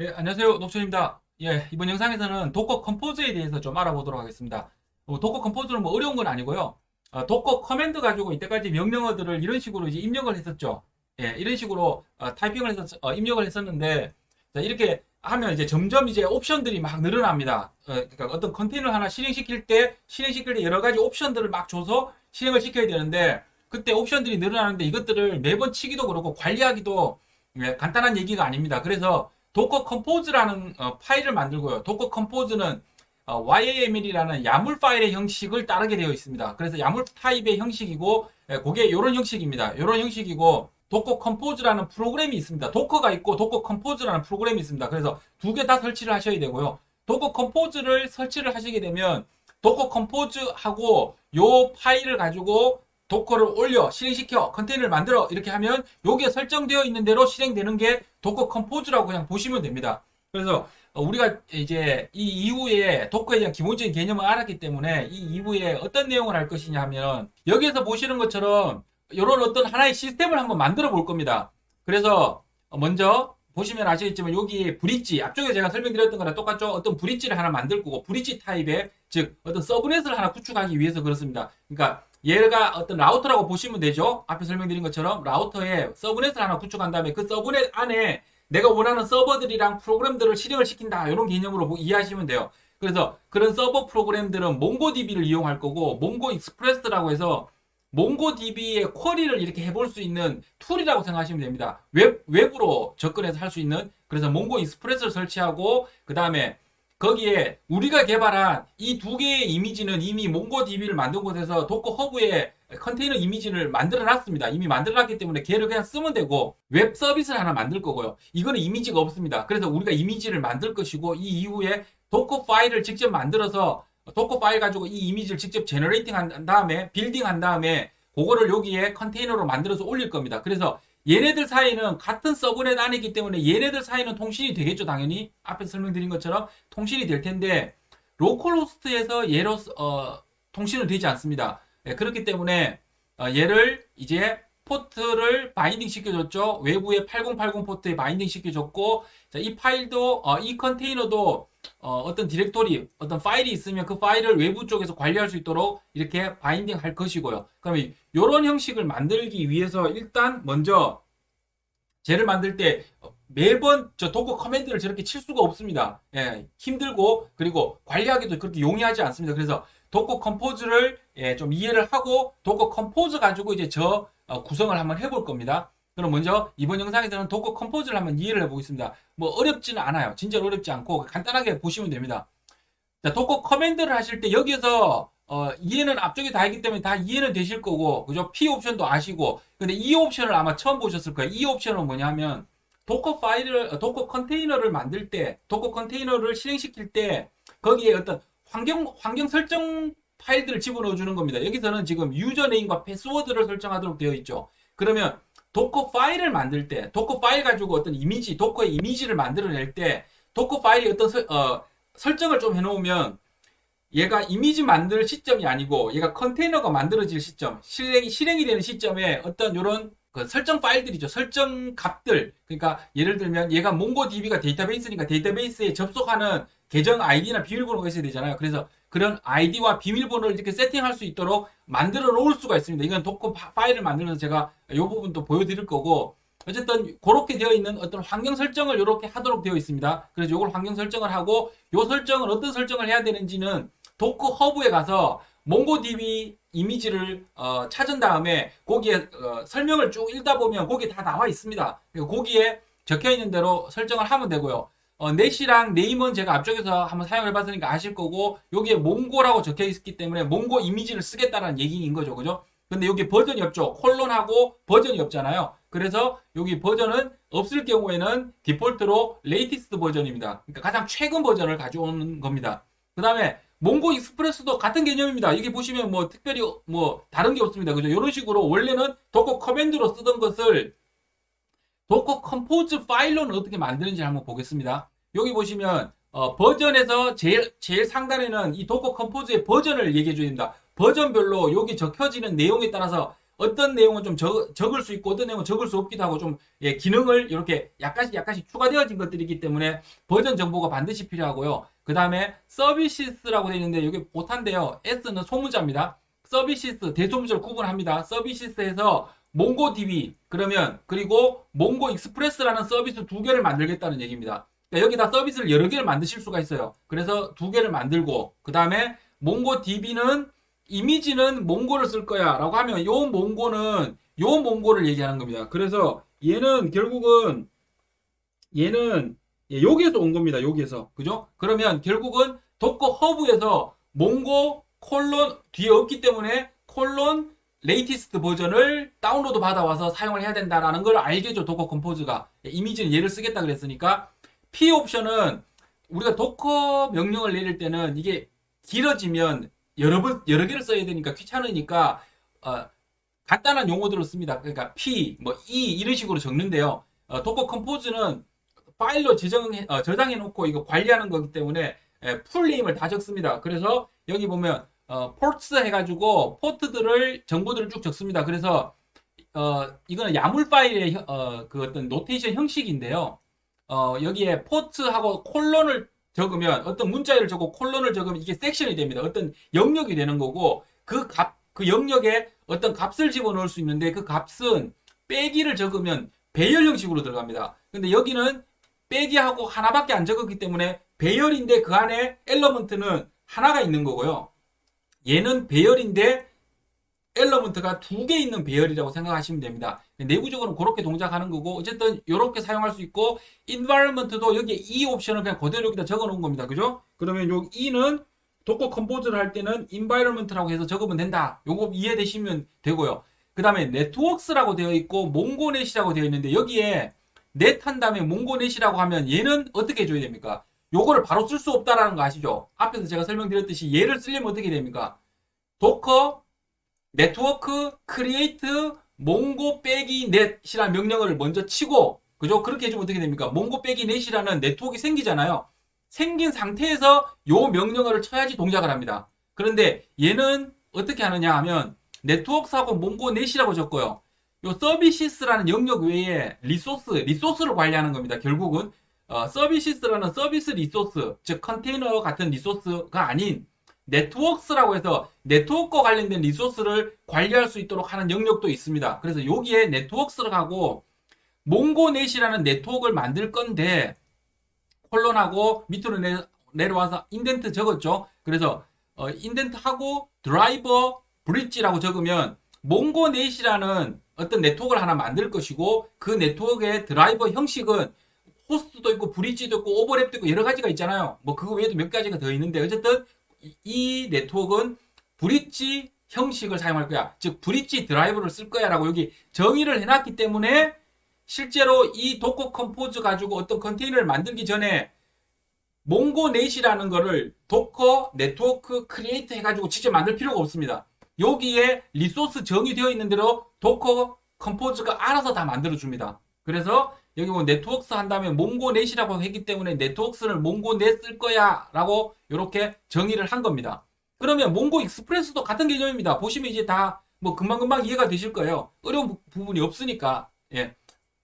예, 안녕하세요. 녹철입니다. 예, 이번 영상에서는 도커 컴포즈에 대해서 좀 알아보도록 하겠습니다. 도커 컴포즈는 뭐 어려운 건 아니고요. 도커 커맨드 가지고 이때까지 명령어들을 이런 식으로 이제 입력을 했었죠. 예, 이런 식으로 타이핑을 해서 입력을 했었는데, 자, 이렇게 하면 이제 점점 이제 옵션들이 막 늘어납니다. 그러니까 어떤 컨테이너 하나 실행시킬 때 여러 가지 옵션들을 막 줘서 실행을 시켜야 되는데, 그때 옵션들이 늘어나는데 이것들을 매번 치기도 그렇고 관리하기도 간단한 얘기가 아닙니다. 그래서 도커 컴포즈라는 파일을 만들고요. 도커 컴포즈는 YAML이라는 야물 파일의 형식을 따르게 되어 있습니다. 그래서 야물 타입의 형식이고, 그게 이런 형식입니다. 이런 형식이고, 도커 컴포즈라는 프로그램이 있습니다. 도커가 있고 도커 컴포즈라는 프로그램이 있습니다. 그래서 두 개 다 설치를 하셔야 되고요. 도커 컴포즈를 설치를 하시게 되면 도커 컴포즈하고 요 파일을 가지고 도커를 올려 실행시켜 컨테이너를 만들어 이렇게 하면 여기에 설정되어 있는 대로 실행되는 게 도커 컴포즈라고 그냥 보시면 됩니다. 그래서 우리가 이제 이 이후에 도커에 대한 기본적인 개념을 알았기 때문에 이 이후에 어떤 내용을 할 것이냐 하면 여기에서 보시는 것처럼 이런 어떤 하나의 시스템을 한번 만들어 볼 겁니다. 그래서 먼저 보시면 아시겠지만 여기 브릿지 앞쪽에 제가 설명드렸던 거랑 똑같죠. 어떤 브릿지를 하나 만들 거고 브릿지 타입의 즉 어떤 서브넷을 하나 구축하기 위해서 그렇습니다. 그러니까 얘가 어떤 라우터라고 보시면 되죠. 앞에 설명드린 것처럼 라우터에 서브넷을 하나 구축한 다음에 그 서브넷 안에 내가 원하는 서버들이랑 프로그램들을 실행을 시킨다. 이런 개념으로 이해하시면 돼요. 그래서 그런 서버 프로그램들은 몽고DB를 이용할 거고 몽고 익스프레스라고 해서 몽고DB의 쿼리를 이렇게 해볼 수 있는 툴이라고 생각하시면 됩니다. 웹으로 접근해서 할 수 있는 그래서 몽고 익스프레스를 설치하고 그 다음에 거기에 우리가 개발한 이 두 개의 이미지는 이미 몽고DB를 만든 곳에서 도커 허브에 컨테이너 이미지를 만들어 놨습니다. 이미 만들어 놨기 때문에 걔를 그냥 쓰면 되고 웹 서비스를 하나 만들 거고요. 이거는 이미지가 없습니다. 그래서 우리가 이미지를 만들 것이고 이 이후에 도커 파일을 직접 만들어서 도커 파일 가지고 이 이미지를 직접 제너레이팅 한 다음에 빌딩 한 다음에 그거를 여기에 컨테이너로 만들어서 올릴 겁니다. 그래서 얘네들 사이는 같은 서브넷 안이기 때문에 얘네들 사이는 통신이 되겠죠. 당연히 앞에 설명드린 것처럼 통신이 될 텐데 로컬호스트에서 얘로 통신은 되지 않습니다. 그렇기 때문에 얘를 이제 포트를 바인딩 시켜줬죠. 외부에 8080 포트에 바인딩 시켜줬고 자, 이 파일도 이 컨테이너도 어떤 디렉토리, 어떤 파일이 있으면 그 파일을 외부 쪽에서 관리할 수 있도록 이렇게 바인딩 할 것이고요. 그러면 이런 형식을 만들기 위해서 일단 먼저 쟤를 만들 때 매번 저 도커 커맨드를 저렇게 칠 수가 없습니다. 예, 힘들고 그리고 관리하기도 그렇게 용이하지 않습니다. 그래서 도커 컴포즈를 좀 이해를 하고 도커 컴포즈 가지고 이제 저 구성을 한번 해볼 겁니다. 그럼 먼저 이번 영상에서는 도커 컴포즈를 한번 이해를 해보겠습니다. 뭐 어렵지는 않아요. 진짜 어렵지 않고 간단하게 보시면 됩니다. 자, 도커 커맨드를 하실 때 여기에서 이해는 앞쪽에 다 있기 때문에 다 이해는 되실 거고 그죠? P 옵션도 아시고 근데 이 옵션을 아마 처음 보셨을 거예요. 이 옵션은 뭐냐면 도커 파일을 도커 컨테이너를 만들 때 도커 컨테이너를 실행시킬 때 거기에 어떤 환경 설정 파일들을 집어넣어 주는 겁니다. 여기서는 지금 유저네임과 패스워드를 설정하도록 되어 있죠. 그러면 도커 파일을 만들 때 도커 파일 가지고 어떤 이미지 도커의 이미지를 만들어낼 때 도커 파일이 어떤 설정을 좀 해놓으면 얘가 이미지 만들 시점이 아니고 얘가 컨테이너가 만들어질 시점, 실행이 되는 시점에 어떤 이런 그 설정 파일들이죠. 설정 값들. 그러니까 예를 들면 얘가 몽고DB가 데이터베이스니까 데이터베이스에 접속하는 계정 아이디나 비밀번호가 있어야 되잖아요. 그래서 그런 아이디와 비밀번호를 이렇게 세팅할 수 있도록 만들어 놓을 수가 있습니다. 이건 도커 파일을 만들면서 제가 이 부분도 보여드릴 거고 어쨌든 그렇게 되어 있는 어떤 환경 설정을 이렇게 하도록 되어 있습니다. 그래서 이걸 환경 설정을 하고 이 설정을 어떤 설정을 해야 되는지는 도커 허브에 가서 몽고DB 이미지를 찾은 다음에 거기에 설명을 쭉 읽다 보면 거기에 다 나와 있습니다. 거기에 적혀 있는 대로 설정을 하면 되고요. 넷이랑 네임은 제가 앞쪽에서 한번 사용해 봤으니까 아실 거고 여기에 몽고라고 적혀 있기 때문에 몽고 이미지를 쓰겠다는 얘기인 거죠. 그죠? 근데 여기 버전이 없죠. 콜론하고 버전이 없잖아요. 그래서 여기 버전은 없을 경우에는 디폴트로 레이티스트 버전입니다. 그러니까 가장 최근 버전을 가져오는 겁니다. 그 다음에 몽고 익스프레스도 같은 개념입니다. 여기 보시면 뭐 특별히 뭐 다른 게 없습니다. 그죠? 이런 식으로 원래는 도커 커맨드로 쓰던 것을 도커 컴포즈 파일로는 어떻게 만드는지 한번 보겠습니다. 여기 보시면 버전에서 제일 상단에는 이 도커 컴포즈의 버전을 얘기해 줍니다. 버전별로 여기 적혀지는 내용에 따라서 어떤 내용은 좀 적을 수 있고 어떤 내용은 적을 수 없기도 하고 좀 예, 기능을 이렇게 약간씩 추가되어진 것들이기 때문에 버전 정보가 반드시 필요하고요. 그 다음에 서비스라고 되어 있는데 여기 오타인데요. S는 소문자입니다. 서비스 대소문자를 구분합니다. 서비스에서 몽고DB 그러면 그리고 몽고 익스프레스라는 서비스 두 개를 만들겠다는 얘기입니다. 그러니까 여기다 서비스를 여러 개를 만드실 수가 있어요. 그래서 두 개를 만들고 그 다음에 몽고DB는 이미지는 몽고를 쓸 거야 라고 하면 요 몽고를 얘기하는 겁니다. 그래서 얘는 결국은 얘는 여기에서 온 겁니다. 여기에서 그죠? 그러면 결국은 도커 허브에서 몽고 콜론 뒤에 없기 때문에 콜론 레이티스트 버전을 다운로드 받아와서 사용을 해야 된다라는 걸 알겠죠. 도커 컴포즈가 이미지는 얘를 쓰겠다 그랬으니까 P 옵션은 우리가 도커 명령을 내릴 때는 이게 길어지면 여러 개를 써야 되니까 귀찮으니까 간단한 용어들을 씁니다. 그러니까 P, 뭐 E 이런 식으로 적는데요. 도커 컴포즈는 파일로 저장해 놓고 이거 관리하는 거기 때문에 풀네임을 다 적습니다. 그래서 여기 보면 포트스 해가지고 포트들을 정보들을 쭉 적습니다. 그래서 이거는 야물 파일의 그 어떤 노테이션 형식인데요. 여기에 포트하고 콜론을 적으면 어떤 문자열을 적고 콜론을 적으면 이게 섹션이 됩니다. 어떤 영역이 되는 거고 그 영역에 어떤 값을 집어넣을 수 있는데 그 값은 빼기를 적으면 배열 형식으로 들어갑니다. 근데 여기는 빼기하고 하나밖에 안 적었기 때문에 배열인데 그 안에 엘러먼트는 하나가 있는 거고요. 얘는 배열인데 엘러먼트가 두 개 있는 배열이라고 생각하시면 됩니다. 내부적으로는 그렇게 동작하는 거고 어쨌든 이렇게 사용할 수 있고 environment도 여기에 E 옵션을 그냥 그대로 여기다 적어 놓은 겁니다. 그죠? 그러면 요 E는 도커 컴포즈를 할 때는 environment라고 해서 적으면 된다. 요거 이해되시면 되고요. 그 다음에 networks라고 되어 있고 몽고넷이라고 되어 있는데 여기에 넷 한 다음에 몽고넷이라고 하면 얘는 어떻게 해줘야 됩니까? 요거를 바로 쓸 수 없다라는 거 아시죠? 앞에서 제가 설명드렸듯이 얘를 쓰려면 어떻게 됩니까? 도커 네트워크 크리에이트 몽고 빼기 넷이라는 명령을 먼저 치고 그죠? 그렇게 해주면 어떻게 됩니까? 몽고 빼기 넷이라는 네트워크가 생기잖아요. 생긴 상태에서 요 명령어를 쳐야지 동작을 합니다. 그런데 얘는 어떻게 하느냐 하면 네트워크하고 몽고 넷이라고 적고요. 요 서비스라는 영역 외에 리소스를 관리하는 겁니다. 결국은 서비스라는 서비스 리소스, 즉 컨테이너 같은 리소스가 아닌 네트워크라고 해서 네트워크와 관련된 리소스를 관리할 수 있도록 하는 영역도 있습니다. 그래서 여기에 네트워크를 하고 몽고넷이라는 네트워크를 만들 건데 콜론하고 밑으로 내려와서 인덴트 적었죠. 그래서 인덴트하고 드라이버 브릿지라고 적으면 몽고넷이라는 어떤 네트워크를 하나 만들 것이고 그 네트워크의 드라이버 형식은 호스트도 있고 브릿지도 있고 오버랩도 있고 여러 가지가 있잖아요. 뭐 그거 외에도 몇 가지가 더 있는데 어쨌든 이 네트워크는 브릿지 형식을 사용할 거야. 즉 브릿지 드라이버를 쓸 거야 라고 여기 정의를 해놨기 때문에 실제로 이 도커 컴포즈 가지고 어떤 컨테이너를 만들기 전에 몽고넷이라는 거를 도커 네트워크 크리에이트 해가지고 직접 만들 필요가 없습니다. 여기에 리소스 정의되어 있는 대로 도커 컴포즈가 알아서 다 만들어줍니다. 그래서 여기 뭐 네트워크스 한 다음에 몽고넷이라고 했기 때문에 네트워크스를 몽고넷 쓸 거야 라고 이렇게 정의를 한 겁니다. 그러면 몽고 익스프레스도 같은 개념입니다. 보시면 이제 다 뭐 금방금방 이해가 되실 거예요. 어려운 부분이 없으니까 예.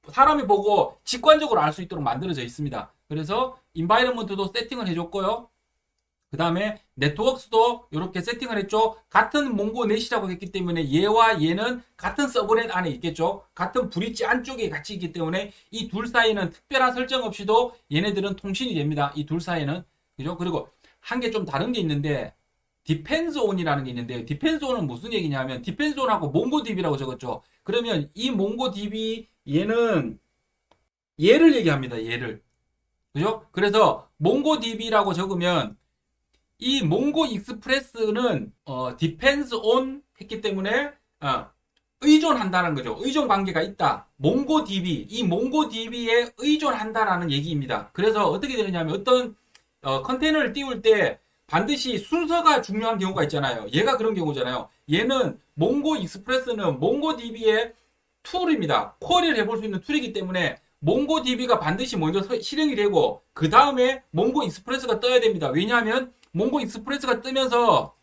사람이 보고 직관적으로 알 수 있도록 만들어져 있습니다. 그래서 인바이러먼트도 세팅을 해줬고요. 그 다음에 네트워크스도 이렇게 세팅을 했죠. 같은 몽고넷이라고 했기 때문에 얘와 얘는 같은 서브넷 안에 있겠죠. 같은 브릿지 안쪽에 같이 있기 때문에 이 둘 사이에는 특별한 설정 없이도 얘네들은 통신이 됩니다. 이 둘 사이에는. 그죠? 그리고 한 개 좀 다른 게 있는데 디펜스 온이라는 게 있는데요. 디펜스 온은 무슨 얘기냐면 디펜스 온하고 몽고DB라고 적었죠. 그러면 이 몽고DB 얘는 얘를 얘기합니다. 얘를. 그죠? 그래서 몽고DB라고 적으면 이 몽고 익스프레스는 디펜스 온 했기 때문에 의존한다는 거죠. 의존 관계가 있다. 몽고DB, 이 몽고DB에 의존한다라는 얘기입니다. 그래서 어떻게 되느냐면 어떤 컨테이너를 띄울 때 반드시 순서가 중요한 경우가 있잖아요. 얘가 그런 경우잖아요. 얘는 몽고 익스프레스는 몽고DB의 툴입니다. 쿼리를 해볼 수 있는 툴이기 때문에 몽고DB가 반드시 먼저 실행이 되고 그 다음에 몽고 익스프레스가 떠야 됩니다. 왜냐하면 몽고 익스프레스가 뜨면서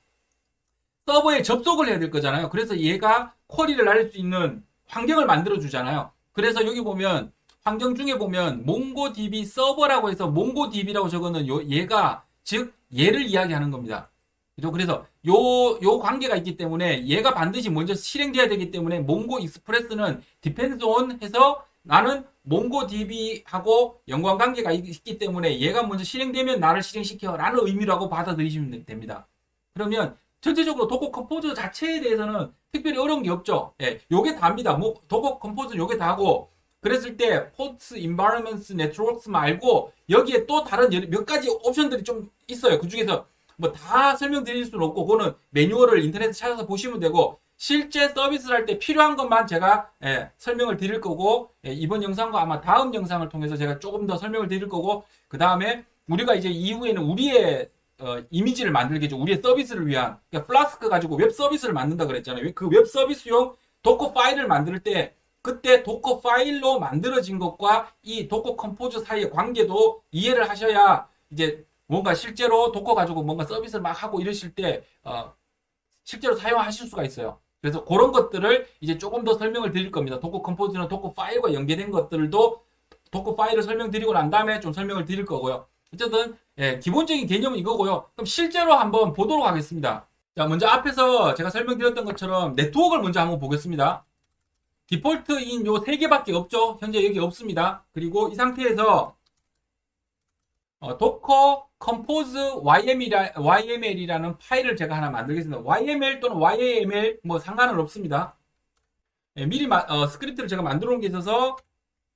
서버에 접속을 해야 될 거잖아요. 그래서 얘가 쿼리를 할 수 있는 환경을 만들어 주잖아요. 그래서 여기 보면 환경 중에 보면 몽고DB 서버라고 해서 몽고DB라고 적어는 얘가 즉 얘를 이야기하는 겁니다. 그죠? 그래서 요 관계가 있기 때문에 얘가 반드시 먼저 실행돼야 되기 때문에 몽고 익스프레스는 depends on 해서 나는 몽고DB하고 연관관계가 있기 때문에 얘가 먼저 실행되면 나를 실행시켜 라는 의미라고 받아들이시면 됩니다. 그러면 전체적으로 도커 컴포즈 자체에 대해서는 특별히 어려운 게 없죠. 예, 요게 다입니다. 도커 컴포즈는 요게 다고 그랬을 때 포츠, 인바이러먼트, 네트워크스 말고 여기에 또 다른 몇 가지 옵션들이 좀 있어요. 그 중에서 뭐 다 설명드릴 수는 없고 그거는 매뉴얼을 인터넷에 찾아서 보시면 되고 실제 서비스를 할 때 필요한 것만 제가 설명을 드릴 거고 이번 영상과 아마 다음 영상을 통해서 제가 조금 더 설명을 드릴 거고 그 다음에 우리가 이제 이후에는 우리의 이미지를 만들겠죠. 우리의 서비스를 위한 그러니까 플라스크 가지고 웹 서비스를 만든다 그랬잖아요. 그 웹 서비스용 도커 파일을 만들 때 그때 도커 파일로 만들어진 것과 이 도커 컴포즈 사이의 관계도 이해를 하셔야 이제 뭔가 실제로 도커 가지고 뭔가 서비스를 막 하고 이러실 때 실제로 사용하실 수가 있어요. 그래서 그런 것들을 이제 조금 더 설명을 드릴 겁니다. 도커 컴포즈는 도커 파일과 연계된 것들도 도커 파일을 설명드리고 난 다음에 좀 설명을 드릴 거고요. 어쨌든 기본적인 개념은 이거고요. 그럼 실제로 한번 보도록 하겠습니다. 자, 먼저 앞에서 제가 설명드렸던 것처럼 네트워크를 먼저 한번 보겠습니다. 디폴트인 요 세 개밖에 없죠. 현재 여기 없습니다. 그리고 이 상태에서 도커 컴포즈 YML이라는 파일을 제가 하나 만들겠습니다. YML 또는 YAML 뭐 상관은 없습니다. 미리 스크립트를 제가 만들어 놓은 게 있어서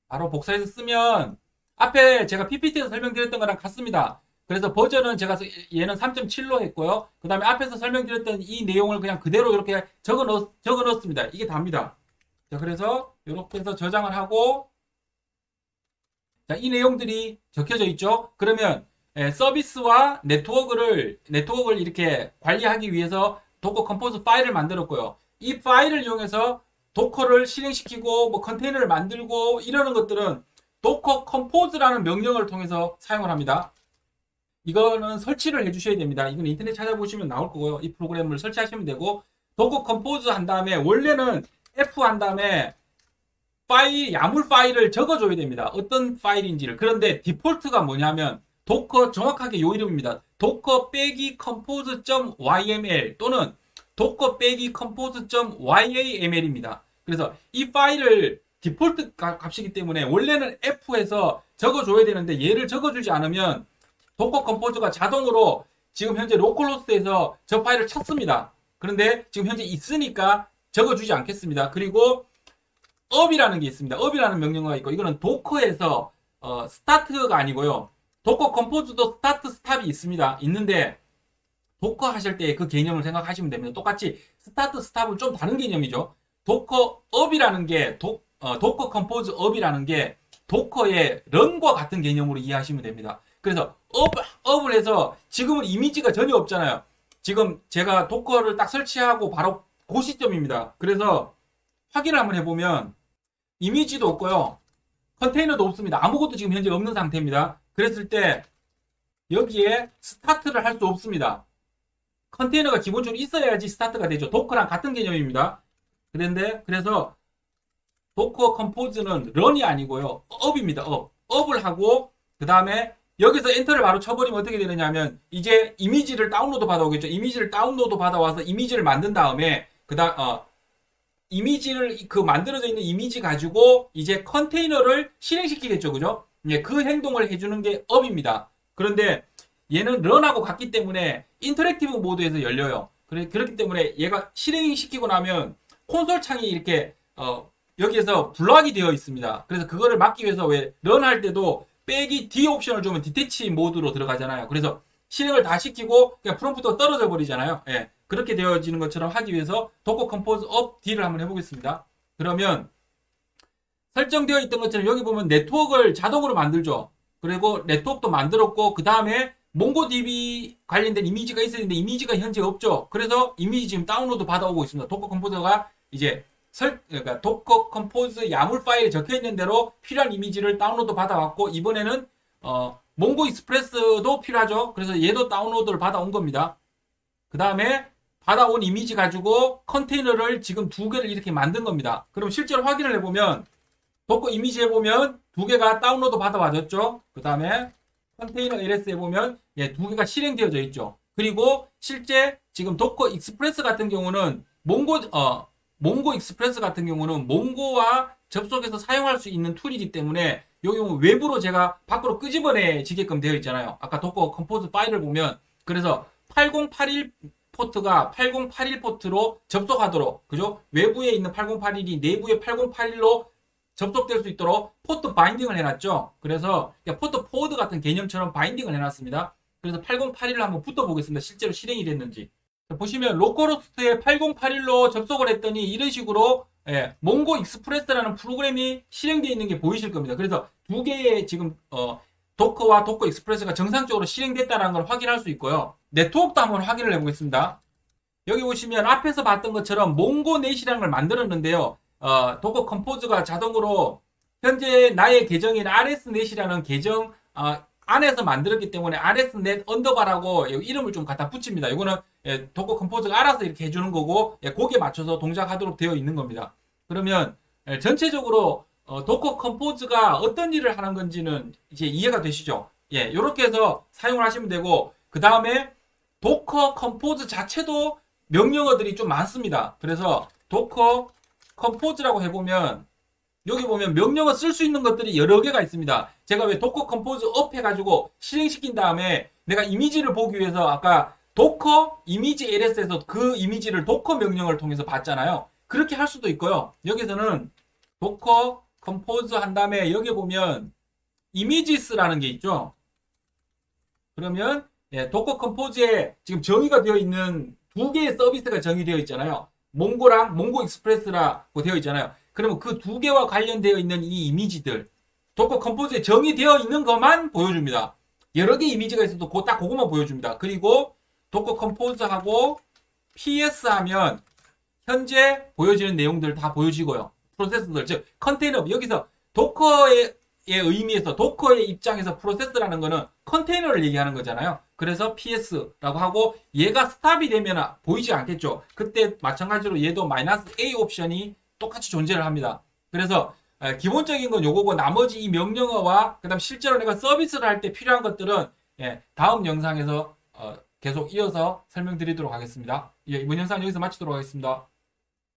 바로 복사해서 쓰면 앞에 제가 PPT에서 설명드렸던 거랑 같습니다. 그래서 버전은 제가 얘는 3.7로 했고요. 그 다음에 앞에서 설명드렸던 이 내용을 그냥 그대로 이렇게 적어 넣었습니다. 이게 답니다. 자, 그래서 이렇게 해서 저장을 하고 자, 이 내용들이 적혀져 있죠. 그러면 서비스와 네트워크를 이렇게 관리하기 위해서 도커 컴포즈 파일을 만들었고요. 이 파일을 이용해서 도커를 실행시키고 뭐 컨테이너를 만들고 이러는 것들은 도커 컴포즈라는 명령을 통해서 사용을 합니다. 이거는 설치를 해주셔야 됩니다. 이건 인터넷 찾아보시면 나올 거고요. 이 프로그램을 설치하시면 되고 도커 컴포즈 한 다음에 원래는 F 한 다음에 야물 파일을 적어줘야 됩니다. 어떤 파일인지를. 그런데 디폴트가 뭐냐면 도커 정확하게 요 이름입니다. docker compose.yml 또는 docker compose.yaml입니다. 그래서 이 파일을 디폴트 값이기 때문에 원래는 F에서 적어줘야 되는데 얘를 적어주지 않으면 도커 컴포즈가 자동으로 지금 현재 로컬호스트에서 저 파일을 찾습니다. 그런데 지금 현재 있으니까 적어주지 않겠습니다. 그리고 up이라는 게 있습니다. up이라는 명령어가 있고 이거는 도커에서 스타트가 아니고요. 도커 컴포즈도 스타트 스탑이 있는데 도커 하실 때 그 개념을 생각하시면 됩니다. 똑같이 스타트 스탑은 좀 다른 개념이죠. 도커 up이라는 게 도커 컴포즈 up이라는 게 도커의 런과 같은 개념으로 이해하시면 됩니다. 그래서 up을 해서 지금은 이미지가 전혀 없잖아요. 지금 제가 도커를 딱 설치하고 바로 그 시점입니다. 그래서 확인을 한번 해보면 이미지도 없고요. 컨테이너도 없습니다. 아무것도 지금 현재 없는 상태입니다. 그랬을 때 여기에 스타트를 할 수 없습니다. 컨테이너가 기본적으로 있어야지 스타트가 되죠. 도커랑 같은 개념입니다. 그래서 도커 컴포즈는 런이 아니고요. up입니다. up을 하고 그 다음에 여기서 엔터를 바로 쳐버리면 어떻게 되느냐 하면 이제 이미지를 다운로드 받아오겠죠. 이미지를 다운로드 받아와서 이미지를 만든 다음에 이미지를 만들어져 있는 이미지 가지고 이제 컨테이너를 실행시키겠죠. 그죠? 그 행동을 해주는 게 up입니다. 그런데 얘는 런하고 같기 때문에 인터랙티브 모드에서 열려요. 그렇기 때문에 얘가 실행시키고 나면 콘솔 창이 이렇게 여기에서 블락이 되어 있습니다. 그래서 그거를 막기 위해서 왜 런할 때도 빼기 D 옵션을 주면 디태치 모드로 들어가잖아요. 그래서 실행을 다 시키고 그냥 프롬프트가 떨어져 버리잖아요. 그렇게 되어지는 것처럼 하기 위해서 도커 컴포즈 업 D를 한번 해보겠습니다. 그러면 설정되어 있던 것처럼 여기 보면 네트워크를 자동으로 만들죠. 그리고 네트워크도 만들었고 그 다음에 몽고DB 관련된 이미지가 있어야 되는데 이미지가 현재 없죠. 그래서 이미지 지금 다운로드 받아오고 있습니다. 도커 컴포저가 이제 그러니까 도커 컴포즈 야물 파일에 적혀 있는 대로 필요한 이미지를 다운로드 받아왔고 이번에는 몽고 익스프레스도 필요하죠. 그래서 얘도 다운로드를 받아온 겁니다. 그 다음에 받아온 이미지 가지고 컨테이너를 지금 두 개를 이렇게 만든 겁니다. 그럼 실제로 확인을 해보면 도커 이미지 해보면 두 개가 다운로드 받아와졌죠. 그 다음에 컨테이너 LS 해보면 두 개가 실행되어져 있죠. 그리고 실제 지금 도커 익스프레스 같은 경우는 몽고 익스프레스 같은 경우는 몽고와 접속해서 사용할 수 있는 툴이기 때문에 여기 보면 외부로 제가 밖으로 끄집어내지게끔 되어 있잖아요. 아까 도커 컴포즈 파일을 보면 그래서 8081 포트가 8081 포트로 접속하도록 그죠? 외부에 있는 8081이 내부의 8081로 접속될 수 있도록 포트 바인딩을 해놨죠. 그래서 포트 포워드 같은 개념처럼 바인딩을 해놨습니다. 그래서 8081로 한번 붙어보겠습니다. 실제로 실행이 됐는지. 보시면 로컬호스트에 8081로 접속을 했더니 이런 식으로 몽고 익스프레스라는 프로그램이 실행되어 있는 게 보이실 겁니다. 그래서 두 개의 지금 도커와 도커 익스프레스가 정상적으로 실행됐다는 걸 확인할 수 있고요. 네트워크도 한번 확인을 해보겠습니다. 여기 보시면 앞에서 봤던 것처럼 몽고넷이라는 걸 만들었는데요. 도커 컴포즈가 자동으로 현재 나의 계정인 rs넷이라는 계정 안에서 만들었기 때문에 rsnet 언더바라고 이름을 좀 갖다 붙입니다. 이거는 도커 컴포즈가 알아서 이렇게 해주는 거고 거기에 맞춰서 동작하도록 되어 있는 겁니다. 그러면 전체적으로 도커 컴포즈가 어떤 일을 하는 건지는 이제 이해가 되시죠? 이렇게 해서 사용을 하시면 되고 그 다음에 도커 컴포즈 자체도 명령어들이 좀 많습니다. 그래서 도커 컴포즈라고 해보면 여기 보면 명령어 쓸 수 있는 것들이 여러 개가 있습니다. 제가 왜 도커 컴포즈 업 해가지고 실행시킨 다음에 내가 이미지를 보기 위해서 아까 도커 이미지 LS에서 그 이미지를 도커 명령을 통해서 봤잖아요. 그렇게 할 수도 있고요. 여기서는 도커 컴포즈 한 다음에 여기 보면 이미지스라는 게 있죠. 그러면 도커 컴포즈에 지금 정의가 되어 있는 두 개의 서비스가 정의되어 있잖아요. 몽고랑 몽고 익스프레스라고 되어 있잖아요. 그러면 그 두 개와 관련되어 있는 이 이미지들 도커 컴포즈에 정의되어 있는 것만 보여줍니다. 여러 개 이미지가 있어도 딱 그것만 보여줍니다. 그리고 도커 컴포즈하고 PS 하면 현재 보여지는 내용들 다 보여지고요. 프로세스들 즉 컨테이너 여기서 도커의 의미에서 도커의 입장에서 프로세스라는 거는 컨테이너를 얘기하는 거잖아요. 그래서 PS라고 하고 얘가 스탑이 되면 보이지 않겠죠. 그때 마찬가지로 얘도 -A 옵션이 똑같이 존재를 합니다. 그래서 기본적인 건 요거고 나머지 이 명령어와 그다음 실제로 내가 서비스를 할 때 필요한 것들은 다음 영상에서 계속 이어서 설명드리도록 하겠습니다. 이번 영상 여기서 마치도록 하겠습니다.